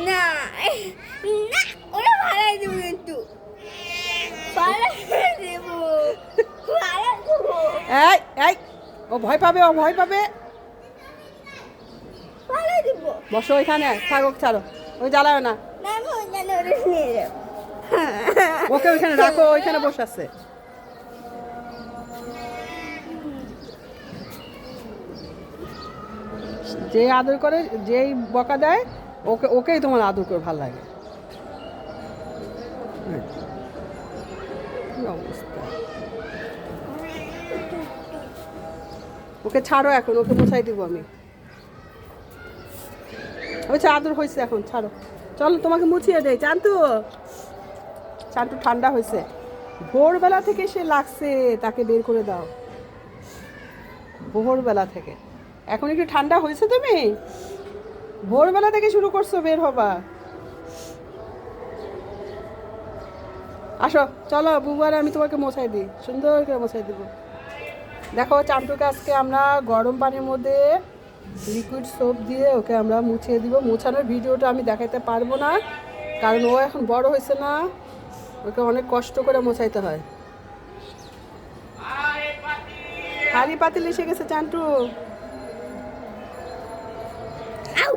না না ওরা ভাড়াই দেবো কিন্তু ভাড়াই দেবো ভাড়া দেবো এই এই ও ভয় পাবে ও ভয় পাবে ভাড়াই দেবো বসো ওইখানে থাকুক ছাড়ো ওই জ্বালাও না না আমি ওইখানে ওরা নিয়ে যাবো ওকে ওইখানে রাখো ওইখানে বসে আছে যে আদর করে যেই বকা দেয় ওকে ওকেই তোমার আদর করে ভালো লাগে কি অবস্থা ওকে ছাড়ো এখন ওকে মোছাই দিব আমি হয়েছে আদর হয়েছে এখন ছাড়ো চলো তোমাকে মুছিয়ে দেয় চান্তু চান্তু ঠান্ডা হয়েছে ভোরবেলা থেকে সে লাগছে তাকে বের করে দাও ভোরবেলা থেকে এখন একটু ঠান্ডা হয়েছে তুমি ভোরবেলা থেকে শুরু করছো বের হবা আসো চলো বুবার আমি তোমাকে মোছাই দিই সুন্দর করে মোছাই দিব দেখো চান্তুকে আজকে আমরা গরম পানির মধ্যে লিকুইড সোপ দিয়ে ওকে আমরা মুছিয়ে দিব মোছানোর ভিডিওটা আমি দেখাতে পারবো না কারণ ও এখন বড় হয়েছে না ওকে অনেক কষ্ট করে মোছাইতে হয় হাঁড়ি পাতিল এসে গেছে চান্টু আউ